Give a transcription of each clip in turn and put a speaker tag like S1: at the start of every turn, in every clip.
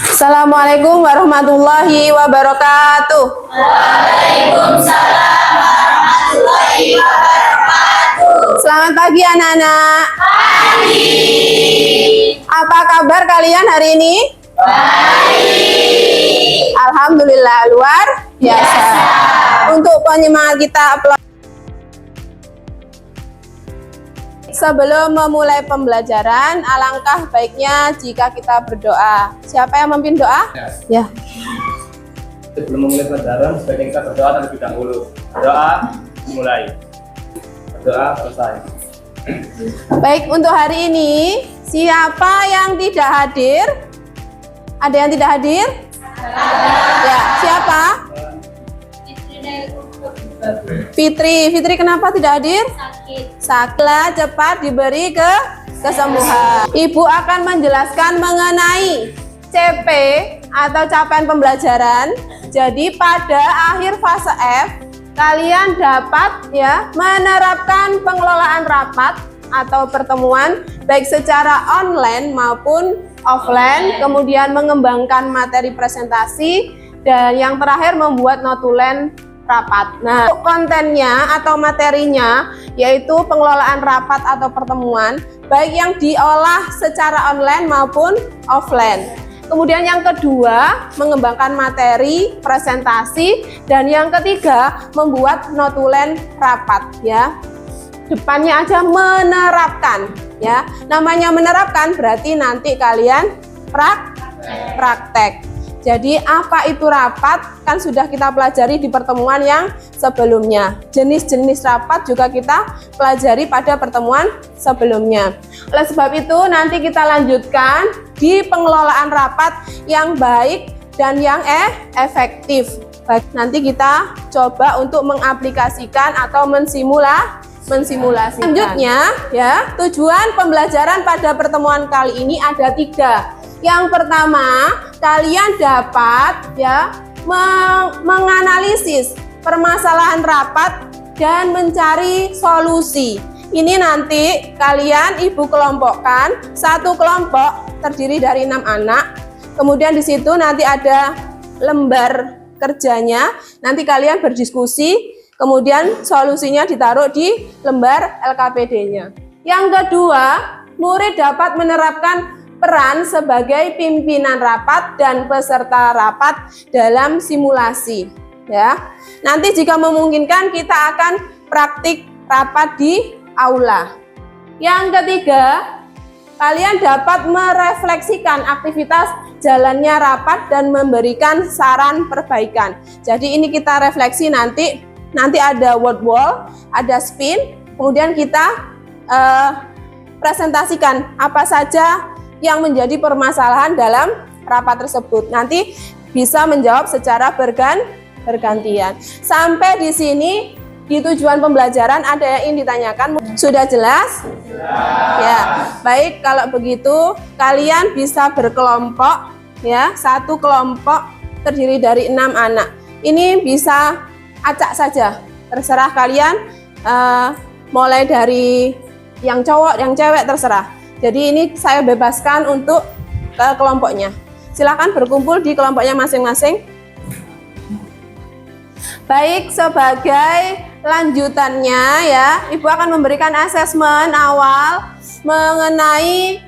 S1: Assalamualaikum warahmatullahi wabarakatuh.
S2: Waalaikumsalam warahmatullahi wabarakatuh.
S1: Selamat pagi anak-anak.
S2: Pagi.
S1: Apa kabar kalian hari ini?
S2: Baik.
S1: Alhamdulillah luar biasa. Untuk penyemangat kita sebelum memulai pembelajaran, alangkah baiknya jika kita berdoa. Siapa yang memimpin doa? Ya.
S3: Sebelum memulai pelajaran, sebaiknya kita berdoa terlebih dahulu. Doa dimulai. Doa selesai.
S1: Baik, untuk hari ini, siapa yang tidak hadir? Ada yang tidak hadir? Ya, siapa? Fitri. Fitri kenapa tidak hadir? Sakit, cepat diberi kesembuhan. Ibu akan menjelaskan mengenai CP atau capaian pembelajaran. Jadi pada akhir fase F, kalian dapat menerapkan pengelolaan rapat atau pertemuan baik secara online maupun offline, kemudian mengembangkan materi presentasi, dan yang terakhir membuat notulen rapat. Nah, kontennya atau materinya yaitu pengelolaan rapat atau pertemuan baik yang diolah secara online maupun offline. Kemudian yang kedua, mengembangkan materi presentasi, dan yang ketiga, membuat notulen rapat ya. Depannya aja menerapkan ya. Namanya menerapkan berarti nanti kalian praktek. Jadi apa itu rapat kan sudah kita pelajari di pertemuan yang sebelumnya. Jenis-jenis rapat juga kita pelajari pada pertemuan sebelumnya. Oleh sebab itu nanti kita lanjutkan di pengelolaan rapat yang baik dan yang efektif. Baik, nanti kita coba untuk mengaplikasikan atau mensimulasi. Selanjutnya ya, tujuan pembelajaran pada pertemuan kali ini ada 3. Yang pertama, kalian dapat menganalisis permasalahan rapat dan mencari solusi. Ini nanti kalian ibu kelompokkan, satu kelompok terdiri dari 6 anak. Kemudian di situ nanti ada lembar kerjanya. Nanti kalian berdiskusi, kemudian solusinya ditaruh di lembar LKPD-nya. Yang kedua, murid dapat menerapkan peran sebagai pimpinan rapat dan peserta rapat dalam simulasi ya. Nanti jika memungkinkan kita akan praktik rapat di aula. Yang ketiga, kalian dapat merefleksikan aktivitas jalannya rapat dan memberikan saran perbaikan. Jadi ini kita refleksi nanti ada word wall, ada spin, kemudian kita presentasikan apa saja yang menjadi permasalahan dalam rapat tersebut. Nanti bisa menjawab secara bergantian. Sampai di sini di tujuan pembelajaran ada yang ingin ditanyakan? Sudah jelas? Ya, baik, kalau begitu kalian bisa berkelompok ya, satu kelompok terdiri dari 6 anak. Ini bisa acak saja, terserah kalian, mulai dari yang cowok, yang cewek terserah. Jadi ini saya bebaskan untuk kelompoknya. Silakan berkumpul di kelompoknya masing-masing. Baik, sebagai lanjutannya ya, Ibu akan memberikan asesmen awal mengenai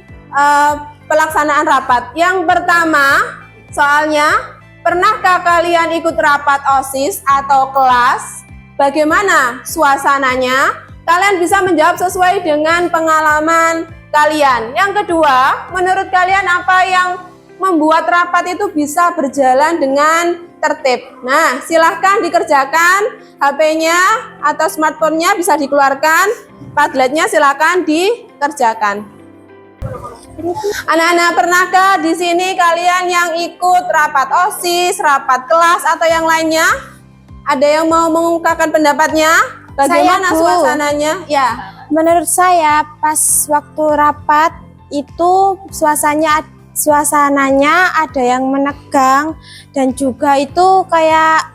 S1: pelaksanaan rapat. Yang pertama, soalnya, pernahkah kalian ikut rapat OSIS atau kelas? Bagaimana suasananya? Kalian bisa menjawab sesuai dengan pengalaman kalian. Yang kedua, menurut kalian apa yang membuat rapat itu bisa berjalan dengan tertib? Nah, silahkan dikerjakan. HP-nya atau smartphone-nya bisa dikeluarkan. Padletnya silahkan dikerjakan. Anak-anak, pernahkah di sini kalian yang ikut rapat OSIS, rapat kelas atau yang lainnya? Ada yang mau mengungkapkan pendapatnya? Bagaimana suasananya? Ya.
S4: Menurut saya pas waktu rapat itu suasananya ada yang menegang, dan juga itu kayak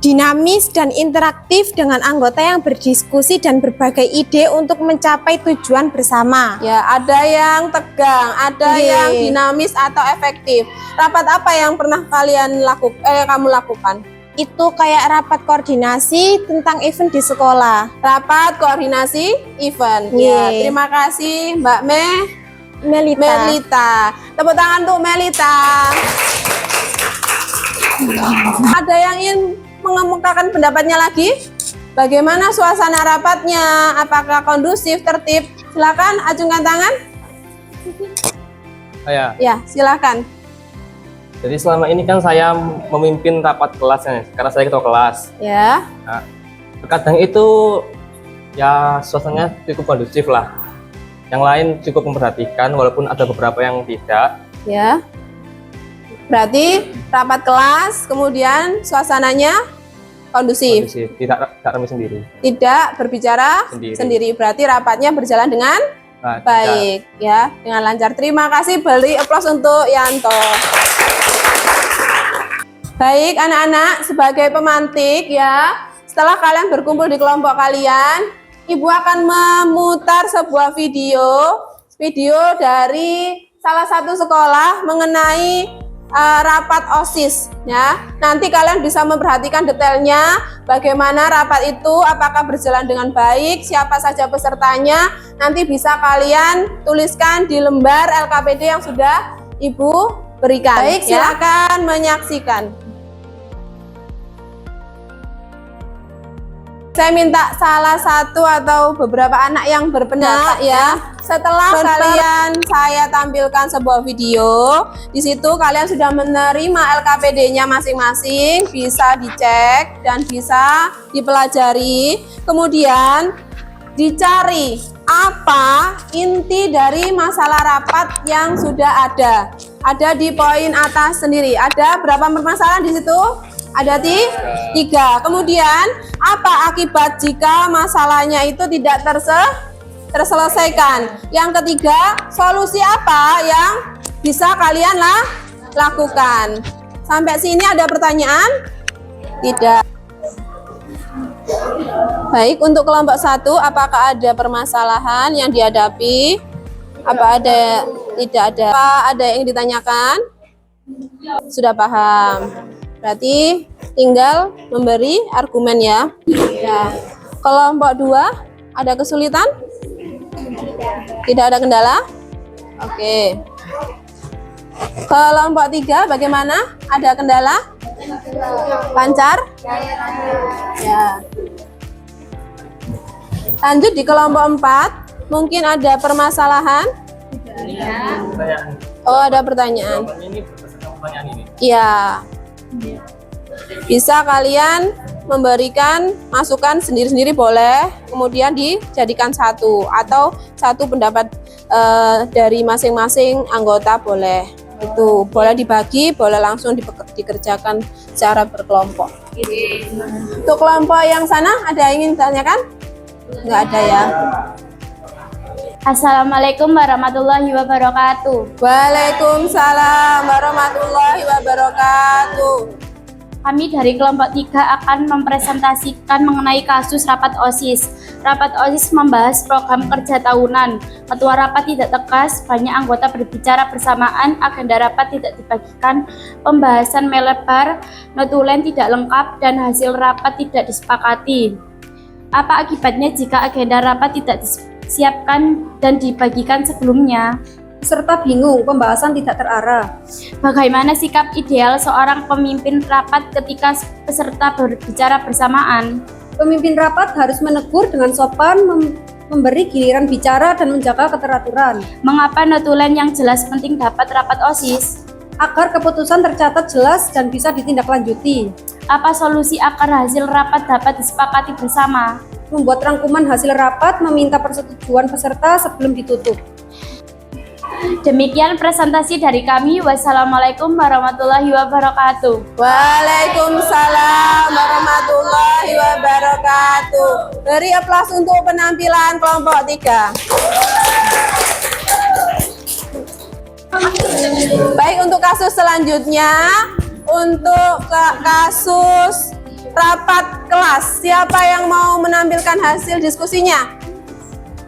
S4: dinamis dan interaktif dengan anggota yang berdiskusi dan berbagai ide untuk mencapai tujuan bersama.
S1: Ya, ada yang tegang, ada
S4: Oke.
S1: yang dinamis atau efektif. Rapat apa yang pernah kamu lakukan?
S4: Itu kayak rapat koordinasi tentang event di sekolah.
S1: Rapat koordinasi event. Ya,
S4: Ye.
S1: terima kasih Mbak
S4: Melita.
S1: Melita. Tepuk tangan untuk Melita. Ada yang ingin mengemukakan pendapatnya lagi? Bagaimana suasana rapatnya? Apakah kondusif, tertib? Silakan acungkan tangan.
S3: Saya.
S1: Ya, silakan.
S3: Jadi selama ini kan saya memimpin rapat kelasnya, karena saya ketua kelas.
S1: Ya,
S3: Nah, terkadang itu ya suasananya cukup kondusif lah. Yang lain cukup memperhatikan, walaupun ada beberapa yang tidak.
S1: ya. Berarti rapat kelas, kemudian suasananya kondusif.
S3: Kondusif, tidak rame sendiri.
S1: Tidak berbicara
S3: Sendiri.
S1: sendiri. Berarti rapatnya berjalan dengan
S3: Nah,
S1: baik, ya, dengan lancar. Terima kasih, beri aplaus untuk Yanto. Baik, anak-anak, sebagai pemantik ya, setelah kalian berkumpul di kelompok kalian, Ibu akan memutar sebuah video dari salah satu sekolah mengenai rapat OSIS ya. Nanti kalian bisa memperhatikan detailnya bagaimana rapat itu, apakah berjalan dengan baik, siapa saja pesertanya. Nanti bisa kalian tuliskan di lembar LKPD yang sudah Ibu berikan. Baik, silakan menyaksikan. Saya minta salah satu atau beberapa anak yang berpendapat ya. Setelah kalian saya tampilkan sebuah video, di situ kalian sudah menerima LKPD-nya masing-masing, bisa dicek dan bisa dipelajari. Kemudian dicari apa inti dari masalah rapat yang sudah ada. Ada di poin atas sendiri. Ada berapa permasalahan di situ? Ada tiga. Kemudian apa akibat jika masalahnya itu tidak terselesaikan? Yang ketiga, solusi apa yang bisa kalian lakukan? Sampai sini ada pertanyaan? Tidak. Baik, untuk kelompok 1, apakah ada permasalahan yang dihadapi? Apa ada? Tidak ada. Apa ada yang ditanyakan? Sudah paham. Berarti tinggal memberi argumen ya. Ya. Kelompok 2 ada kesulitan? Tidak ada kendala? Oke. Kelompok 3 bagaimana? Ada kendala? Lancar? Ya. Lanjut di kelompok 4, mungkin ada permasalahan?
S3: Pertanyaan.
S1: Oh, ada pertanyaan.
S3: Jawabannya ini berdasarkan pertanyaan ini.
S1: Iya. Bisa kalian memberikan masukan sendiri-sendiri boleh, kemudian dijadikan satu atau satu pendapat dari masing-masing anggota boleh. Itu boleh dibagi, boleh langsung dikerjakan secara berkelompok. Untuk kelompok yang sana ada yang ingin ditanyakan? Nggak ada ya.
S5: Assalamualaikum warahmatullahi wabarakatuh.
S1: Waalaikumsalam warahmatullahi wabarakatuh.
S5: Kami dari kelompok 3 akan mempresentasikan mengenai kasus rapat OSIS. Rapat OSIS membahas program kerja tahunan. Ketua rapat tidak tegas, banyak anggota berbicara bersamaan, agenda rapat tidak dibagikan, pembahasan melebar, notulen tidak lengkap, dan hasil rapat tidak disepakati. Apa akibatnya jika agenda rapat tidak disiapkan dan dibagikan sebelumnya?
S6: Peserta bingung, pembahasan tidak terarah.
S5: Bagaimana sikap ideal seorang pemimpin rapat ketika peserta berbicara bersamaan?
S6: Pemimpin rapat harus menegur dengan sopan, memberi giliran bicara dan menjaga keteraturan.
S5: Mengapa notulen yang jelas penting dapat rapat OSIS?
S6: Agar keputusan tercatat jelas dan bisa ditindaklanjuti.
S5: Apa solusi agar hasil rapat dapat disepakati bersama?
S6: Membuat rangkuman hasil rapat, meminta persetujuan peserta sebelum ditutup.
S5: Demikian presentasi dari kami. Wassalamualaikum warahmatullahi wabarakatuh.
S1: Waalaikumsalam warahmatullahi wabarakatuh. Beri aplaus untuk penampilan kelompok 3. Baik, untuk kasus selanjutnya, untuk kasus rapat kelas. Siapa yang mau menampilkan hasil diskusinya?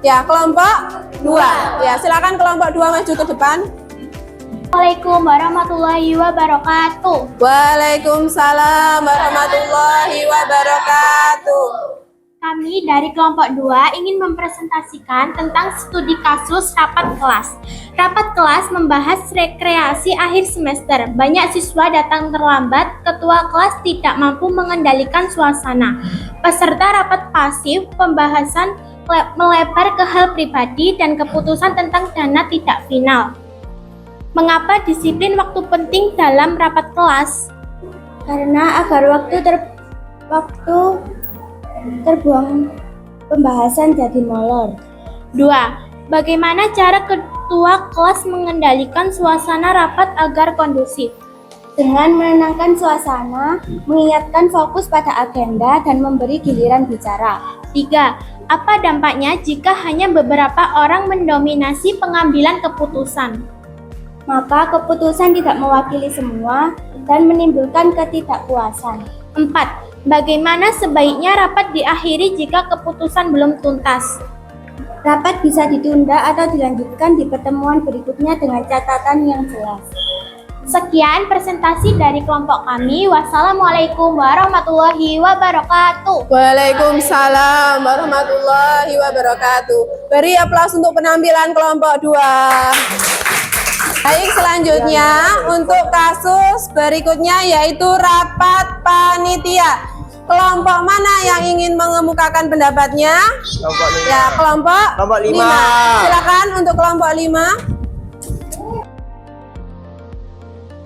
S1: Ya, kelompok 2. Ya, silakan kelompok 2 maju ke depan.
S5: Assalamualaikum warahmatullahi wabarakatuh.
S1: Waalaikumsalam warahmatullahi wabarakatuh.
S5: Kami dari kelompok 2 ingin mempresentasikan tentang studi kasus rapat kelas. Rapat kelas membahas rekreasi akhir semester. Banyak siswa datang terlambat, ketua kelas tidak mampu mengendalikan suasana. Peserta rapat pasif, pembahasan melebar ke hal pribadi dan keputusan tentang dana tidak final. Mengapa disiplin waktu penting dalam rapat kelas? Karena agar waktu terbuang pembahasan jadi molor. 2. Bagaimana cara ketua kelas mengendalikan suasana rapat agar kondusif? Dengan menenangkan suasana, mengingatkan fokus pada agenda dan memberi giliran bicara. 3. Apa dampaknya jika hanya beberapa orang mendominasi pengambilan keputusan? Maka keputusan tidak mewakili semua dan menimbulkan ketidakpuasan. 4. Bagaimana sebaiknya rapat diakhiri jika keputusan belum tuntas? Rapat bisa ditunda atau dilanjutkan di pertemuan berikutnya dengan catatan yang jelas. Sekian presentasi dari kelompok kami. Wassalamualaikum warahmatullahi wabarakatuh.
S1: Waalaikumsalam warahmatullahi wabarakatuh. Beri aplaus untuk penampilan kelompok 2. Baik, selanjutnya untuk kasus berikutnya yaitu rapat panitia. Kelompok mana yang ingin mengemukakan pendapatnya?
S3: Kelompok 5.
S1: Ya, kelompok
S3: 5.
S1: Silakan untuk kelompok 5.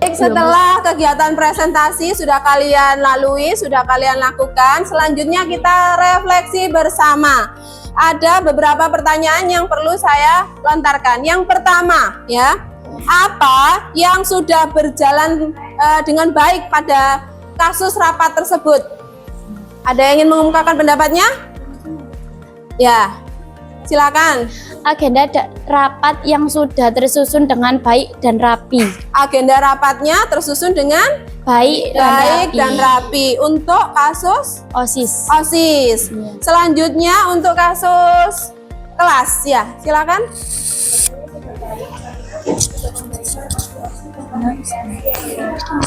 S1: Baik, setelah kegiatan presentasi sudah kalian lalui, sudah kalian lakukan, selanjutnya kita refleksi bersama. Ada beberapa pertanyaan yang perlu saya lontarkan. Yang pertama, ya, apa yang sudah berjalan dengan baik pada kasus rapat tersebut? Ada yang ingin mengemukakan pendapatnya? Ya, silakan.
S5: Agenda rapat yang sudah tersusun dengan baik dan rapi.
S1: Agenda rapatnya tersusun dengan
S5: Baik
S1: dan rapi. Untuk kasus
S5: OSIS.
S1: OSIS. Selanjutnya untuk kasus kelas, ya, silakan.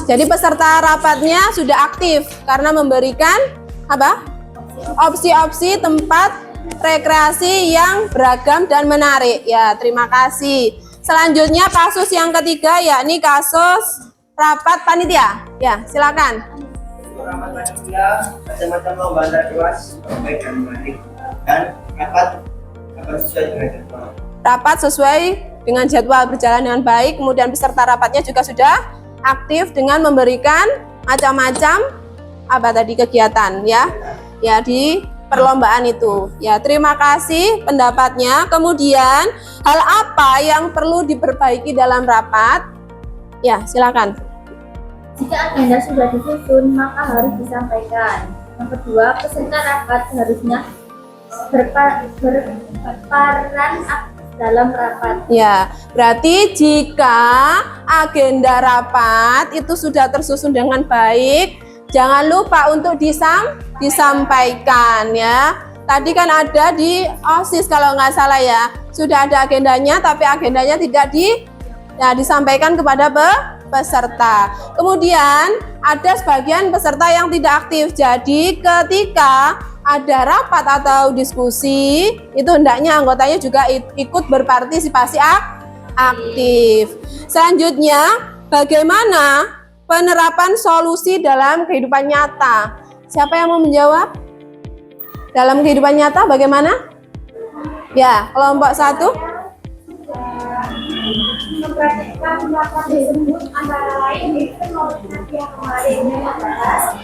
S1: Jadi peserta rapatnya sudah aktif karena memberikan apa? Opsi-opsi tempat rekreasi yang beragam dan menarik. Ya, terima kasih. Selanjutnya kasus yang ketiga yakni kasus rapat panitia. Ya, silakan.
S7: Rapat panitia macam-macam lomba antar kelas baik dan menarik dan rapat sesuai dengan jadwal.
S1: Rapat sesuai dengan jadwal berjalan dengan baik. Kemudian peserta rapatnya juga sudah aktif dengan memberikan macam-macam apa tadi kegiatan, ya. Ya, di perlombaan itu. Ya, terima kasih pendapatnya. Kemudian hal apa yang perlu diperbaiki dalam rapat? Ya, silakan.
S5: Jika agenda sudah disusun, maka harus disampaikan. Yang kedua, peserta rapat seharusnya berperan dalam rapat.
S1: Ya, berarti jika agenda rapat itu sudah tersusun dengan baik, jangan lupa untuk disampaikan, ya. Tadi kan ada di OSIS kalau nggak salah, ya. Sudah ada agendanya, tapi agendanya tidak disampaikan kepada peserta. Kemudian ada sebagian peserta yang tidak aktif. Jadi ketika ada rapat atau diskusi, itu hendaknya anggotanya juga ikut berpartisipasi aktif. Selanjutnya, bagaimana penerapan solusi dalam kehidupan nyata? Siapa yang mau menjawab? Dalam kehidupan nyata bagaimana? Ya, kelompok 1.
S5: Mempraktikkan rapat tersebut antara lain teknologi yang kemarin membahas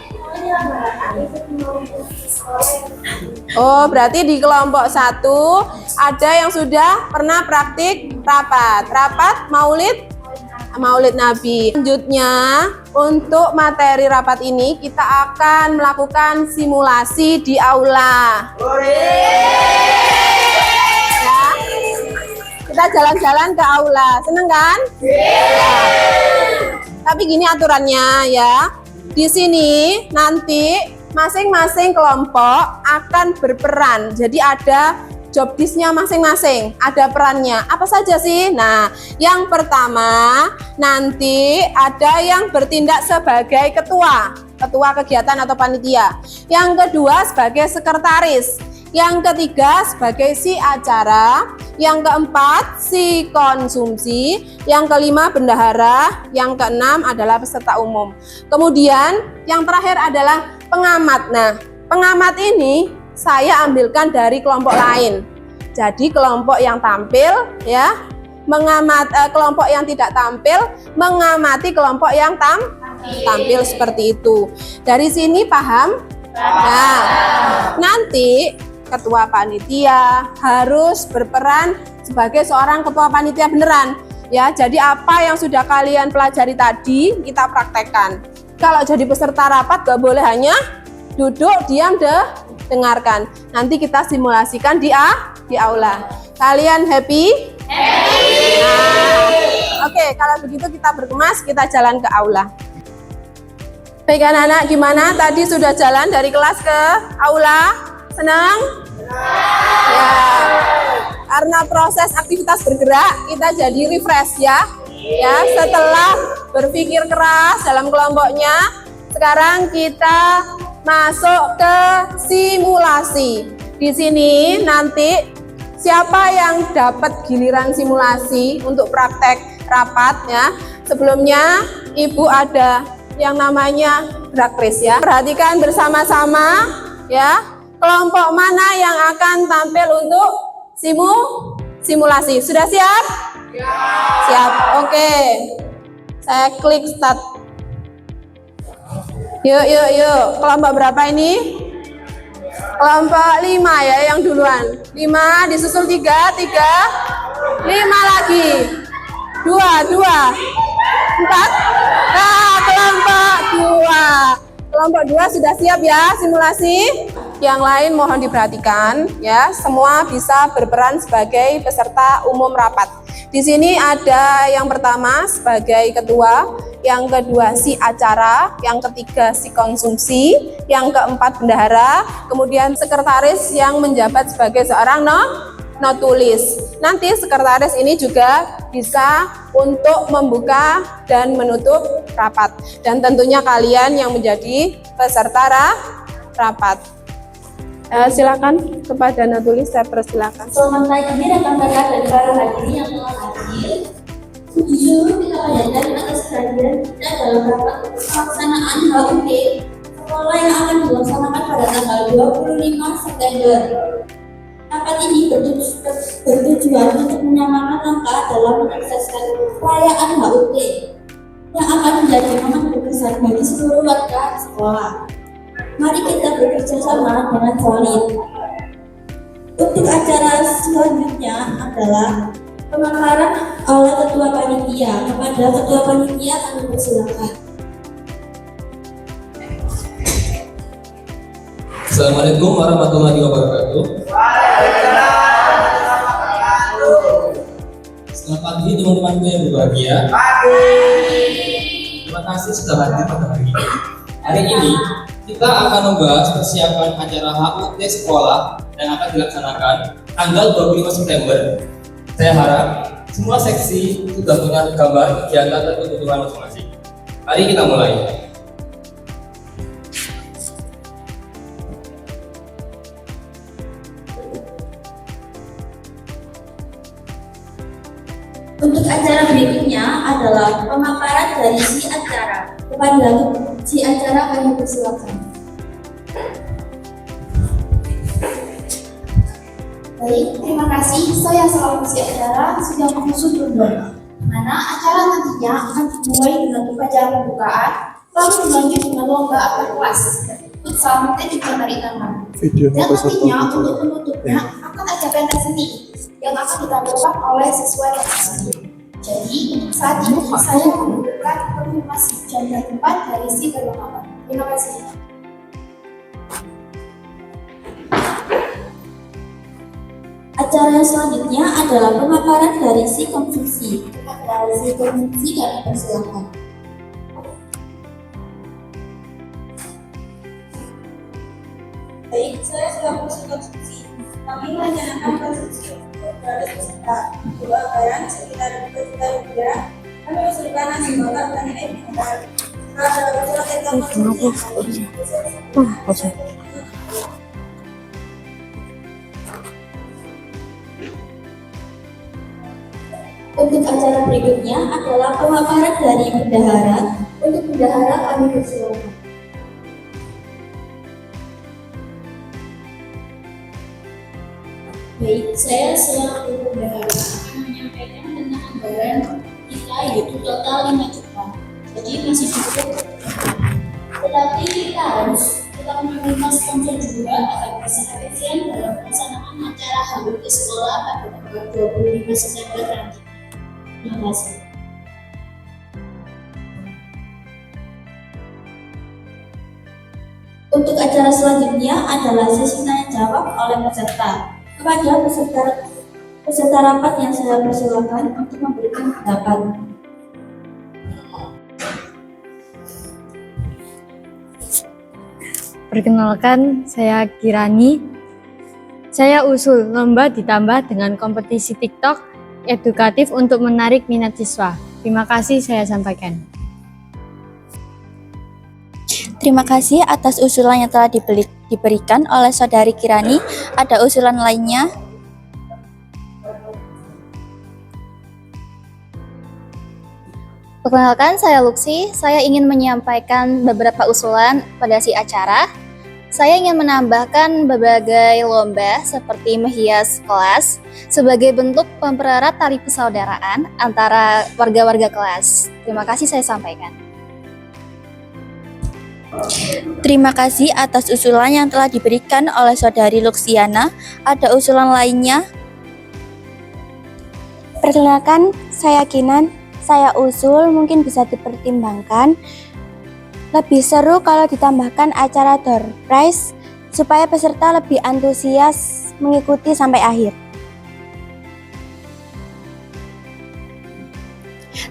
S1: Oh, berarti di kelompok 1 ada yang sudah pernah praktik rapat Maulid Nabi. Selanjutnya, untuk materi rapat ini kita akan melakukan simulasi di aula. Ya. Kita jalan-jalan ke aula, seneng kan? Ya. Tapi gini aturannya, ya. Di sini nanti masing-masing kelompok akan berperan. Jadi ada job desk-nya masing-masing, ada perannya. Apa saja sih? Nah, yang pertama nanti ada yang bertindak sebagai ketua kegiatan atau panitia. Yang kedua sebagai sekretaris. Yang ketiga sebagai si acara. Yang keempat si konsumsi. Yang kelima bendahara. Yang keenam adalah peserta umum. Kemudian yang terakhir adalah pengamat. Nah, pengamat ini saya ambilkan dari kelompok lain. Jadi kelompok yang tampil ya kelompok yang tidak tampil mengamati kelompok yang tampil seperti itu. Dari sini paham? Nah, nanti ketua panitia harus berperan sebagai seorang ketua panitia beneran ya. Jadi apa yang sudah kalian pelajari tadi kita praktekkan. Kalau jadi peserta rapat gak boleh hanya duduk diam dengarkan. Nanti kita simulasikan di aula. Kalian happy? Nah, oke, kalau begitu kita berkemas, kita jalan ke aula. Baik anak-anak, gimana? Tadi sudah jalan dari kelas ke aula? Senang? Ya. Karena proses aktivitas bergerak, kita jadi refresh ya. Ya, setelah berpikir keras dalam kelompoknya, sekarang kita masuk ke simulasi. Di sini nanti siapa yang dapat giliran simulasi untuk praktek rapat ya. Sebelumnya Ibu ada yang namanya drag race ya. Perhatikan bersama-sama ya. Kelompok mana yang akan tampil untuk simulasi? Sudah siap? Ya. Siap. Oke. Saya klik start. Yuk. Kelompok berapa ini? Kelompok 5 ya yang duluan. 5 disusul 3, 5 lagi. 2, 4. Nah, kelompok 2. Kelompok 2 sudah siap ya simulasi? Yang lain mohon diperhatikan ya, semua bisa berperan sebagai peserta umum rapat. Di sini ada yang pertama sebagai ketua, yang kedua si acara, yang ketiga si konsumsi, yang keempat bendahara, kemudian sekretaris yang menjabat sebagai seorang notulis. Nanti sekretaris ini juga bisa untuk membuka dan menutup rapat. Dan tentunya kalian yang menjadi peserta rapat. Silakan kepada notulis, saya persilakan.
S8: Selamat pagi rekan-rekan dan para hadirin yang telah hadir. Jujur kita panjatkan atas kehadiran kita dalam rapat pelaksanaan HUT sekolah yang akan dilaksanakan pada tanggal 25 September. Rapat ini bertujuan untuk menyamakan langkah dalam menyukseskan perayaan HUT yang akan menjadi momen berkesan bagi seluruh warga sekolah. Mari kita bekerja sama dengan solid. Untuk acara selanjutnya adalah pemaparan oleh ketua panitia. Kepada ketua panitia kami persilakan.
S3: Assalamualaikum warahmatullahi wabarakatuh. Selamat pagi teman-temanku yang berbahagia. Terima kasih sudah hadir pada hari ini. Hari ini kita akan membahas persiapan acara HUT sekolah yang akan dilaksanakan tanggal 25 September. Saya harap semua seksi sudah punya gambar kegiatan dan kebutuhan masing-masing. Mari kita mulai.
S8: Untuk acara berikutnya adalah pemaparan dari si acara. Kepada si acara kami persilakan.
S9: Baik, terima kasih. Saya selaku si acara sudah mengusut rundown, mana acara nantinya akan dimulai dengan upacara pembukaan, lalu berlanjut dengan lomba antar kelas, futsal, dan juga tari tangan. Dan nantinya untuk penutupnya akan ada pentas seni yang akan ditampilkan oleh siswa yang asli. Jadi saat ini saya membutuhkan konfirmasi jam dan tempat dari si kelengkapan. Terima kasih.
S8: Acara selanjutnya adalah pemaparan dari si konsumsi. Dari si konsumsi kami persilakan. saya sudah konsumsi konsumsi. Kami merencanakan konsumsi untuk 200 peserta. Dua anggaran sekitar 2 juta rupiah. Kami usulkan nasi bakar dan air mineral. Ada usulan tentang konsumsi.
S9: Untuk acara berikutnya adalah pemaparan dari bendahara. Untuk bendahara kami persilakan.
S8: Baik, saya selaku bendahara akan menyampaikan tentang anggaran kita yaitu total 5 juta. Jadi masih cukup. Tetapi kita menerima sponsor juga agar bisa efisien dalam pelaksanaan acara HUT sekolah pada tanggal 25 September nanti. Terima kasih.
S9: Untuk acara selanjutnya adalah sesi tanya jawab oleh peserta. Kepada peserta rapat yang saya persilakan untuk memberikan pendapat.
S10: Perkenalkan, saya Kirani. Saya usul lomba ditambah dengan kompetisi TikTok edukatif untuk menarik minat siswa. Terima kasih saya sampaikan.
S9: Terima kasih atas usulan yang telah diberikan oleh Saudari Kirani. Ada usulan lainnya?
S11: Perkenalkan, saya Luxi. Saya ingin menyampaikan beberapa usulan pada si acara. Saya ingin menambahkan berbagai lomba seperti menghias kelas sebagai bentuk mempererat tali persaudaraan antara warga-warga kelas. Terima kasih saya sampaikan.
S9: Terima kasih atas usulan yang telah diberikan oleh Saudari Luxiana. Ada usulan lainnya?
S4: Perkenalkan, saya Kinan. Saya usul mungkin bisa dipertimbangkan. Lebih seru kalau ditambahkan acara door prize supaya peserta lebih antusias mengikuti sampai akhir.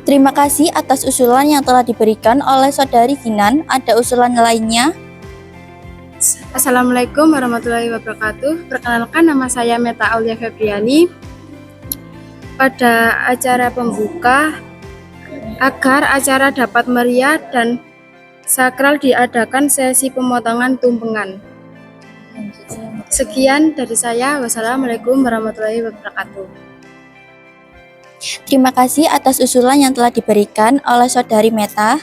S9: Terima kasih atas usulan yang telah diberikan oleh Saudari Kinan. Ada usulan lainnya?
S12: Assalamualaikum warahmatullahi wabarakatuh. Perkenalkan, nama saya Meta Aulia Febriani. Pada acara pembuka, agar acara dapat meriah dan sakral diadakan sesi pemotongan tumpengan. Sekian dari saya. Wassalamualaikum warahmatullahi wabarakatuh.
S9: Terima kasih atas usulan yang telah diberikan oleh Saudari Meta.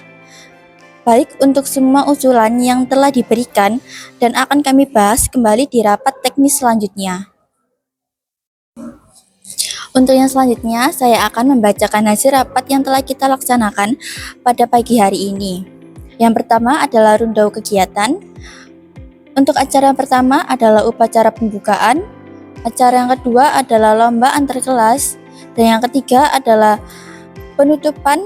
S9: Baik, untuk semua usulan yang telah diberikan dan akan kami bahas kembali di rapat teknis selanjutnya. Untuk yang selanjutnya, saya akan membacakan hasil rapat yang telah kita laksanakan pada pagi hari ini. Yang pertama adalah rundown kegiatan. Untuk acara yang pertama adalah upacara pembukaan. Acara yang kedua adalah lomba antar kelas. Dan yang ketiga adalah penutupan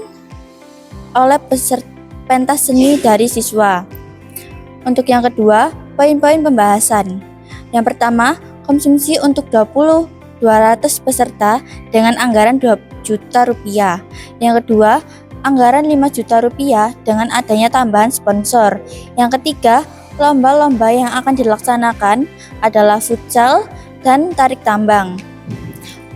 S9: oleh peserta pentas seni dari siswa. Untuk yang kedua, poin-poin pembahasan. Yang pertama, konsumsi untuk 200 peserta dengan anggaran 2 juta rupiah. Yang kedua, anggaran 5 juta rupiah dengan adanya tambahan sponsor. Yang ketiga, lomba-lomba yang akan dilaksanakan adalah futsal dan tarik tambang.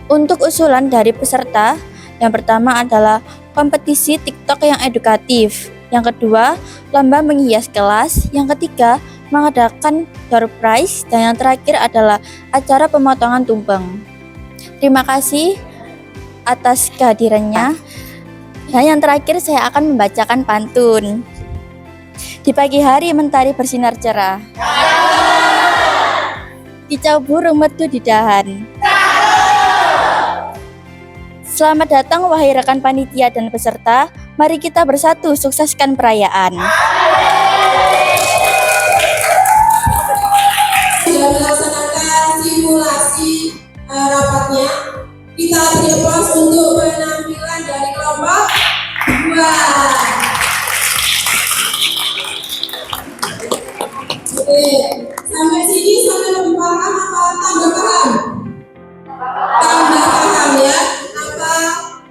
S9: Untuk usulan dari peserta, yang pertama adalah kompetisi TikTok yang edukatif. Yang kedua, lomba menghias kelas. Yang ketiga, mengadakan door prize. Dan yang terakhir adalah acara pemotongan tumpeng. Terima kasih atas kehadirannya. Dan yang terakhir saya akan membacakan pantun. Di pagi hari mentari bersinar cerah. Kicau burung merdu di dahan. Selamat datang wahai rekan panitia dan peserta. Mari kita bersatu sukseskan perayaan.
S1: Sudah melaksanakan simulasi rapatnya. Kita beri aplaus untuk penampilan dari kelompok 2. Oke, sampai sini sampai paham apa tambah paham? Tambah paham ya. Apa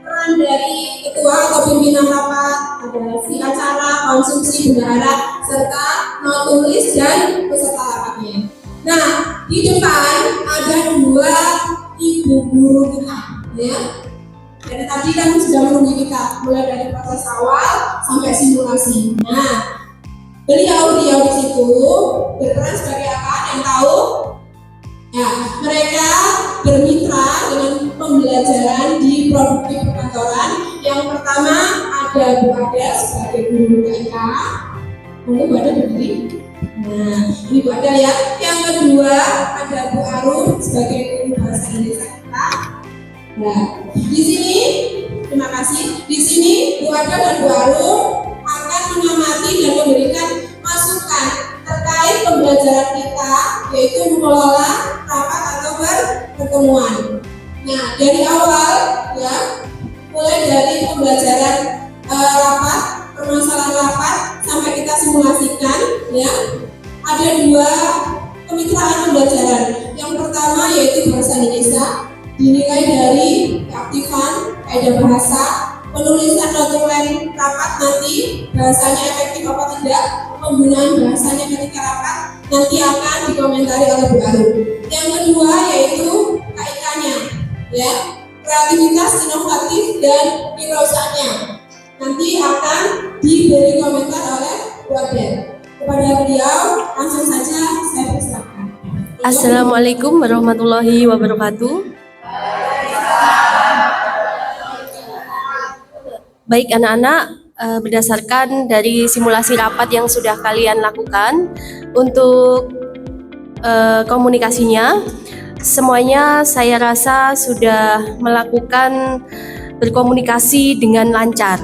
S1: peran dari ketua atau pimpinan rapat adalah si acara, konsumsi, bendahara, serta mau tulis dan peserta rapatnya. Nah, di depan ada dua ibu guru kita, ya. Dari tadi kan sudah menunggu kita, mulai dari proses awal sampai simulasi. Nah, beliau di situ berperan sebagai apa? Yang tahu? Ya, mereka bermitra dengan pembelajaran di produktif perkantoran. Yang pertama ada Bu Ada sebagai guru KIK. Bu Ada berdiri. Nah, ini Bu Ada ya. Yang kedua ada Bu Arum sebagai guru bahasa Indonesia kita. Nah, di sini terima kasih. Di sini Bu Ada dan Bu Arum akan mengamati dan memberikan masukan terkait pembelajaran kita, yaitu mengelola rapat atau pertemuan. Nah, dari awal ya, mulai dari pembelajaran rapat, permasalahan rapat sampai kita simulasikan ya. Ada dua kemitraan pembelajaran. Yang pertama yaitu bahasa Indonesia, dinilai dari keaktifan kaidah bahasa, penulisan notulen rapat nanti bahasanya efektif apa tidak, penggunaan bahasanya ketika rapat nanti akan dikomentari oleh Bu Arum. Yang kedua yaitu KIK-nya, ya, kreativitas, inovatif dan kewirausahaannya nanti akan diberi komentar oleh Bu Ada. Kepada beliau langsung saja saya persilakan.
S13: Assalamualaikum warahmatullahi wabarakatuh. Baik anak-anak, berdasarkan dari simulasi rapat yang sudah kalian lakukan untuk komunikasinya, semuanya saya rasa sudah melakukan berkomunikasi dengan lancar.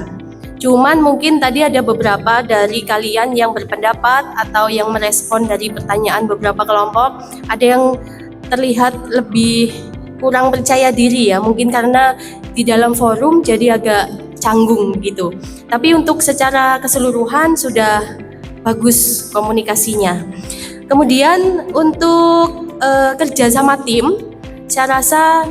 S13: Cuman mungkin tadi ada beberapa dari kalian yang berpendapat atau yang merespon dari pertanyaan beberapa kelompok, ada yang terlihat lebih kurang percaya diri ya, mungkin karena di dalam forum jadi agak canggung gitu. Tapi untuk secara keseluruhan sudah bagus komunikasinya. Kemudian untuk kerja sama tim, saya rasa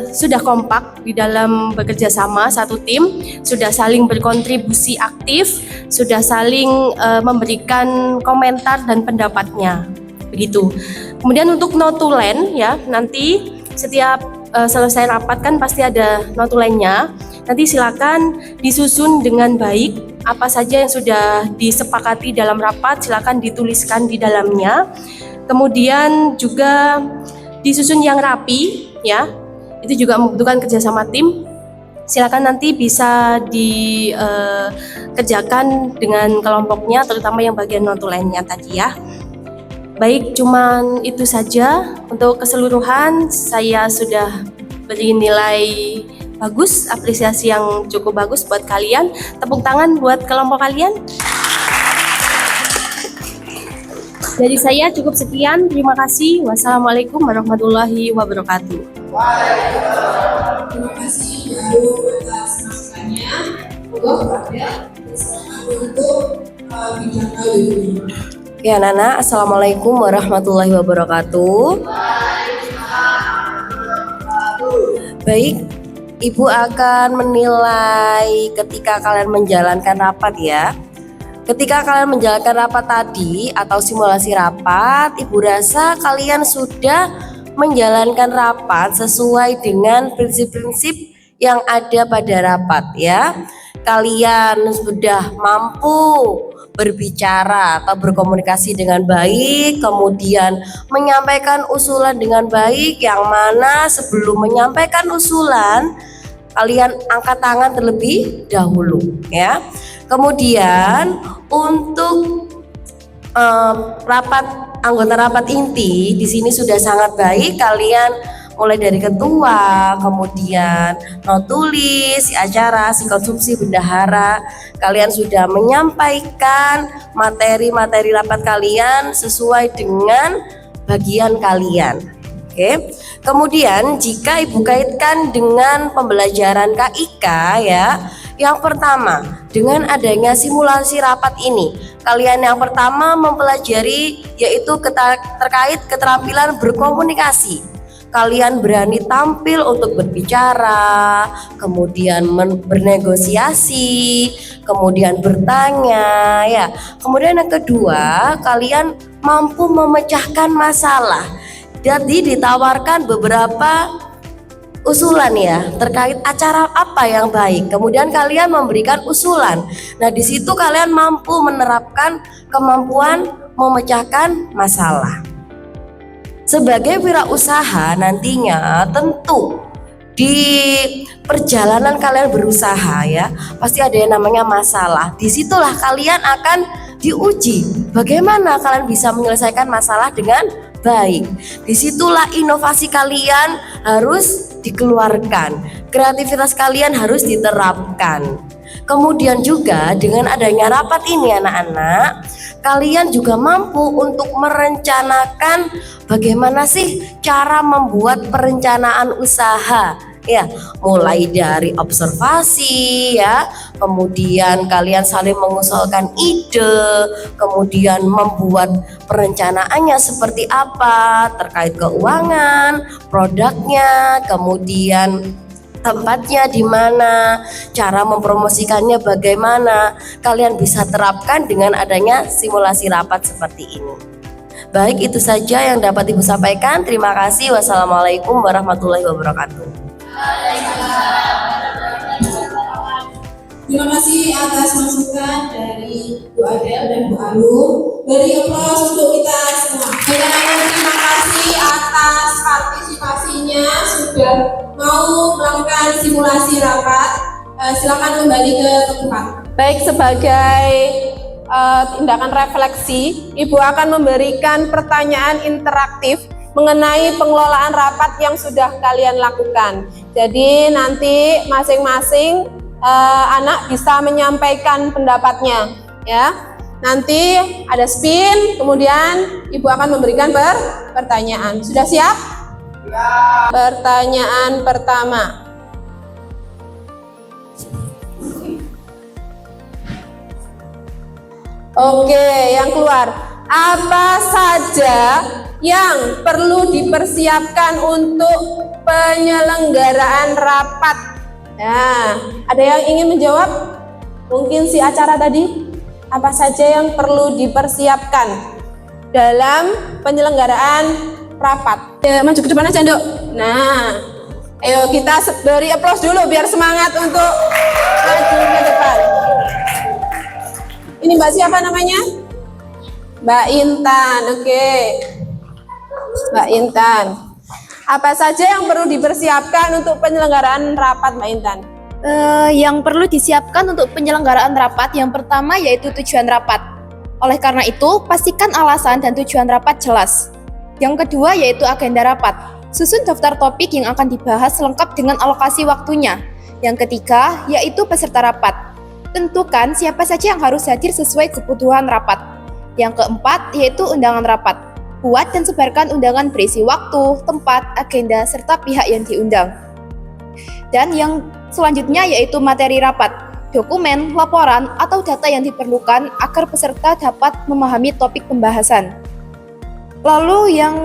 S13: sudah kompak di dalam bekerja sama satu tim, sudah saling berkontribusi aktif, sudah saling memberikan komentar dan pendapatnya, begitu. Kemudian untuk notulen ya, nanti setiap selesai rapat kan pasti ada notulennya. Nanti silakan disusun dengan baik, apa saja yang sudah disepakati dalam rapat silakan dituliskan di dalamnya. Kemudian juga disusun yang rapi ya, itu juga membutuhkan kerjasama tim. Silakan nanti bisa dikerjakan dengan kelompoknya, terutama yang bagian notulennya tadi ya. Baik, cuman itu saja. Untuk keseluruhan saya sudah beri nilai bagus, apresiasi yang cukup bagus buat kalian. Tepuk tangan buat kelompok kalian. Dari saya cukup sekian, terima kasih. Wassalamualaikum warahmatullahi wabarakatuh.
S1: Terima kasih Bu atas masukannya. Moga ada untuk bidang ini.
S13: Ya Nana, assalamualaikum warahmatullahi wabarakatuh. Baik, Ibu akan menilai ketika kalian menjalankan rapat ya. Ketika kalian menjalankan rapat tadi atau simulasi rapat, Ibu rasa kalian sudah menjalankan rapat sesuai dengan prinsip-prinsip yang ada pada rapat ya. Kalian sudah mampu berbicara atau berkomunikasi dengan baik, kemudian menyampaikan usulan dengan baik, yang mana sebelum menyampaikan usulan kalian angkat tangan terlebih dahulu ya. Kemudian untuk anggota rapat inti di sini sudah sangat baik, kalian mulai dari ketua, kemudian notulis, si acara, si konsumsi, bendahara, kalian sudah menyampaikan materi-materi rapat kalian sesuai dengan bagian kalian. Oke. Kemudian jika Ibu kaitkan dengan pembelajaran KIK ya, yang pertama dengan adanya simulasi rapat ini, kalian yang pertama mempelajari yaitu terkait keterampilan berkomunikasi.
S14: kalian berani tampil untuk berbicara, kemudian bernegosiasi, kemudian bertanya ya. Kemudian yang kedua, kalian mampu memecahkan masalah. Jadi ditawarkan beberapa usulan ya terkait acara apa yang baik. Kemudian kalian memberikan usulan. Nah, di situ kalian mampu menerapkan kemampuan memecahkan masalah. Sebagai wirausaha nantinya tentu di perjalanan kalian berusaha ya pasti ada yang namanya masalah. Disitulah kalian akan diuji bagaimana kalian bisa menyelesaikan masalah dengan baik. Disitulah inovasi kalian harus dikeluarkan, kreativitas kalian harus diterapkan. Kemudian juga dengan adanya rapat ini anak-anak, kalian juga mampu untuk merencanakan bagaimana sih cara membuat perencanaan usaha ya, mulai dari observasi ya, kemudian kalian saling mengusulkan ide, kemudian membuat perencanaannya seperti apa terkait keuangan, produknya, kemudian tempatnya di mana, cara mempromosikannya bagaimana, kalian bisa terapkan dengan adanya simulasi rapat seperti ini. Baik, itu saja yang dapat Ibu sampaikan. Terima kasih. Wassalamualaikum warahmatullahi wabarakatuh.
S1: Terima kasih atas masukan dari Bu Adel dan Bu Alung. Beri aplaus untuk kita semua. Terima kasih atas partisipasinya sudah mau melakukan simulasi rapat. Silakan kembali ke tempat. Baik, sebagai tindakan refleksi, Ibu akan memberikan pertanyaan interaktif mengenai pengelolaan rapat yang sudah kalian lakukan. Jadi nanti masing-masing anak bisa menyampaikan pendapatnya ya. Nanti ada spin, kemudian Ibu akan memberikan pertanyaan. Sudah siap? Ya. Pertanyaan pertama. Oke, yang keluar. Apa saja yang perlu dipersiapkan untuk penyelenggaraan rapat? Nah, ada yang ingin menjawab? Mungkin si acara tadi? Apa saja yang perlu dipersiapkan dalam penyelenggaraan rapat? Ya, maju ke depan aja, Nduk. Nah, ayo kita beri aplaus dulu biar semangat untuk maju ke depan. Ini Mbak siapa namanya? Mbak Intan, oke. Mbak Intan. Apa saja yang perlu dipersiapkan untuk penyelenggaraan rapat, Mbak Intan?
S15: Yang perlu disiapkan untuk penyelenggaraan rapat yang pertama yaitu tujuan rapat. Oleh karena itu, pastikan alasan dan tujuan rapat jelas. Yang kedua yaitu agenda rapat. Susun daftar topik yang akan dibahas lengkap dengan alokasi waktunya. Yang ketiga yaitu peserta rapat. Tentukan siapa saja yang harus hadir sesuai kebutuhan rapat. Yang keempat yaitu undangan rapat. Buat dan sebarkan undangan berisi waktu, tempat, agenda, serta pihak yang diundang. Dan yang selanjutnya yaitu materi rapat, dokumen, laporan, atau data yang diperlukan agar peserta dapat memahami topik pembahasan. Lalu yang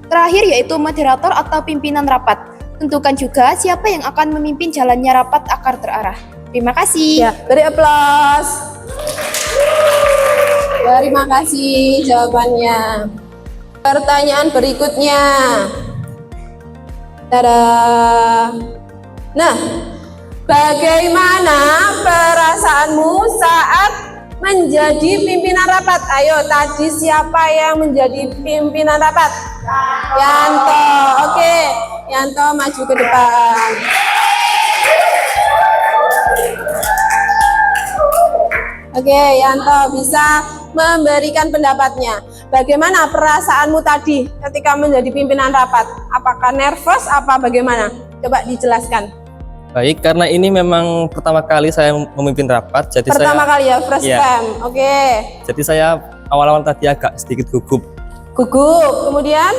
S15: terakhir yaitu moderator atau pimpinan rapat. Tentukan juga siapa yang akan memimpin jalannya rapat agar terarah. Terima kasih.
S1: Ya, beri aplaus. Terima kasih jawabannya. Pertanyaan berikutnya. Tada. Nah, bagaimana perasaanmu saat menjadi pimpinan rapat? Ayo, tadi siapa yang menjadi pimpinan rapat? Yanto. Oke, Yanto maju ke depan. Oke, Yanto bisa memberikan pendapatnya. Bagaimana perasaanmu tadi ketika menjadi pimpinan rapat? Apakah nervous apa bagaimana? Coba dijelaskan.
S16: Baik, karena ini memang pertama kali saya memimpin rapat, jadi
S1: pertama kali ya, first time. Oke.
S16: Jadi saya awal-awal tadi agak sedikit gugup.
S1: Gugup, kemudian?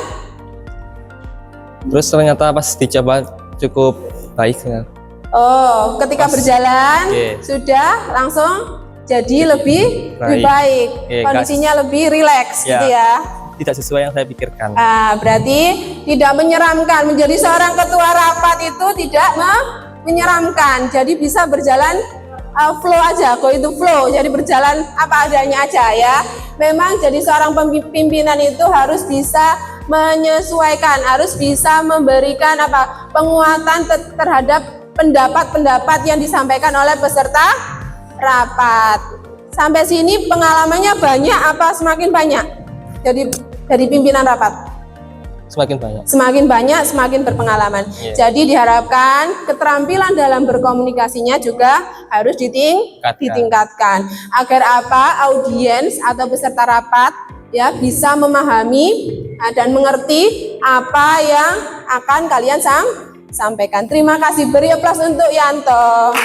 S16: Terus ternyata pas dicoba cukup baik. Ya.
S1: Oh, ketika berjalan sudah langsung jadi lebih baik. Kondisinya lebih rileks gitu ya.
S16: tidak sesuai yang saya pikirkan.
S1: Berarti tidak menyeramkan. Menjadi seorang ketua rapat itu tidak menyeramkan. Jadi bisa berjalan flow aja, go itu flow. Jadi berjalan apa adanya aja ya. Memang jadi seorang pimpinan itu harus bisa menyesuaikan, harus bisa memberikan penguatan terhadap pendapat-pendapat yang disampaikan oleh peserta rapat. Sampai sini pengalamannya banyak apa semakin banyak? Jadi pimpinan rapat.
S16: Semakin banyak.
S1: Semakin banyak, semakin berpengalaman. Jadi diharapkan keterampilan dalam berkomunikasinya juga harus ditingkatkan. Agar audiens atau peserta rapat ya bisa memahami dan mengerti apa yang akan kalian sampaikan. Terima kasih. Beri aplaus untuk Yanto.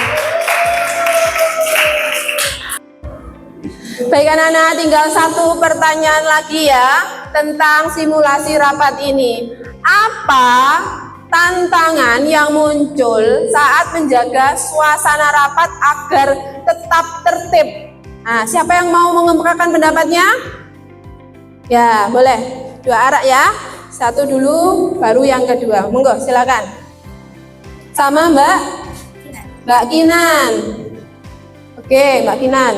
S1: Baik anak-anak, tinggal satu pertanyaan lagi ya tentang simulasi rapat ini. Apa tantangan yang muncul saat menjaga suasana rapat agar tetap tertib? Nah, siapa yang mau mengemukakan pendapatnya? Ya, boleh. Dua arah ya. Satu dulu, baru yang kedua. Monggo, silakan. Sama Mbak Kinan. Oke, Mbak Kinan.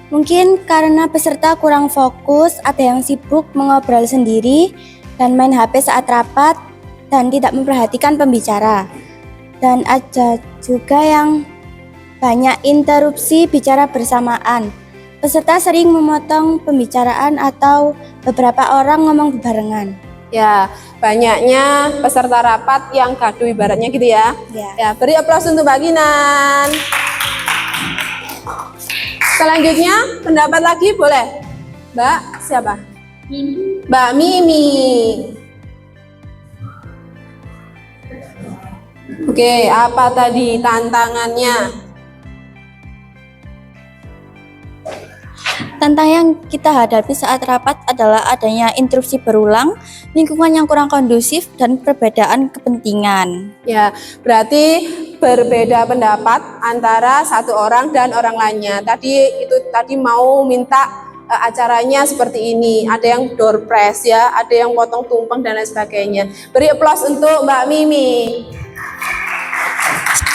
S4: Mungkin karena peserta kurang fokus, ada yang sibuk mengobrol sendiri dan main HP saat rapat dan tidak memperhatikan pembicara. Dan ada juga yang banyak interupsi bicara bersamaan. Peserta sering memotong pembicaraan atau beberapa orang ngomong bebarengan.
S1: Ya, banyaknya peserta rapat yang gaduh ibaratnya gitu ya. Ya, beri aplaus untuk Mbak Kinan. Selanjutnya, pendapat lagi boleh? Mbak, siapa?
S5: Mimi.
S1: Mbak Mimi. Oke, apa tadi tantangannya?
S4: Tantangan yang kita hadapi saat rapat adalah adanya interupsi berulang, lingkungan yang kurang kondusif, dan perbedaan kepentingan.
S1: Ya, berarti berbeda pendapat antara satu orang dan orang lainnya. Tadi mau minta acaranya seperti ini. Ada yang door prize ya, ada yang potong tumpeng dan lain sebagainya. Beri aplaus untuk Mbak Mimi.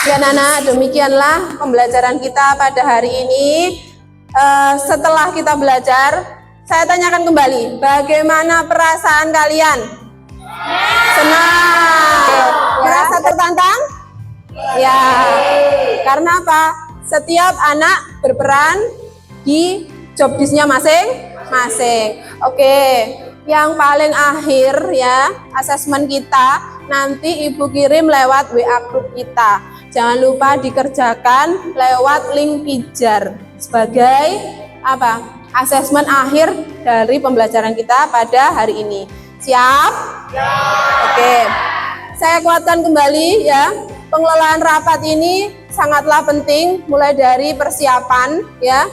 S1: Ya Nana, demikianlah pembelajaran kita pada hari ini. Setelah kita belajar, saya tanyakan kembali, bagaimana perasaan kalian? Senang? Merasa tertantang? Ya, karena apa? Setiap anak berperan di job desk-nya masing-masing. Oke, yang paling akhir ya, asesmen kita nanti Ibu kirim lewat WA grup kita. Jangan lupa dikerjakan lewat link pijar sebagai asesmen akhir dari pembelajaran kita pada hari ini. Siap? Ya. Oke. Saya kuatkan kembali ya. Pengelolaan rapat ini sangatlah penting, mulai dari persiapan ya,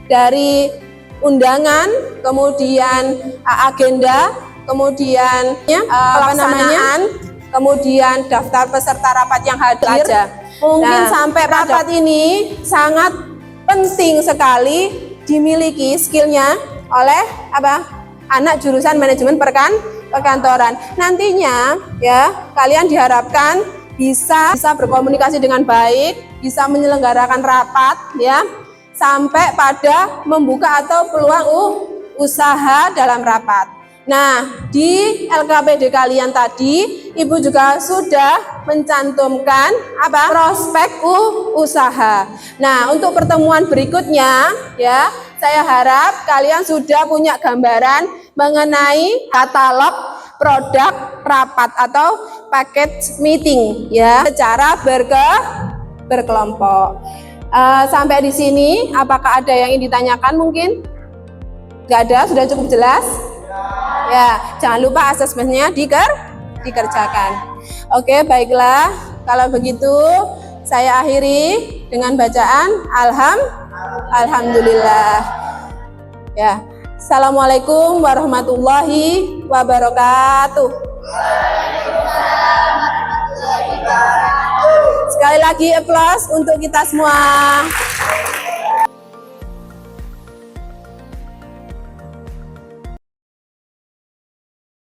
S1: dari undangan, kemudian agenda, kemudian pelaksanaan, kemudian daftar peserta rapat yang hadir. Mungkin sampai rapat ini sangat penting sekali dimiliki skillnya oleh anak jurusan manajemen perkantoran. Nantinya ya kalian diharapkan bisa berkomunikasi dengan baik, bisa menyelenggarakan rapat ya, sampai pada membuka atau peluang usaha dalam rapat. Nah, di LKPD kalian tadi, Ibu juga sudah mencantumkan prospek usaha. Nah, untuk pertemuan berikutnya ya, saya harap kalian sudah punya gambaran mengenai katalog produk rapat atau package meeting ya, secara berkelompok. Sampai di sini, apakah ada yang ingin ditanyakan mungkin? Nggak ada, sudah cukup jelas? Ya, jangan lupa asesmennya dikerjakan. Oke, baiklah. Kalau begitu, saya akhiri dengan bacaan Alhamdulillah. Ya, Assalamualaikum warahmatullahi wabarakatuh. Sekali lagi aplaus untuk kita semua.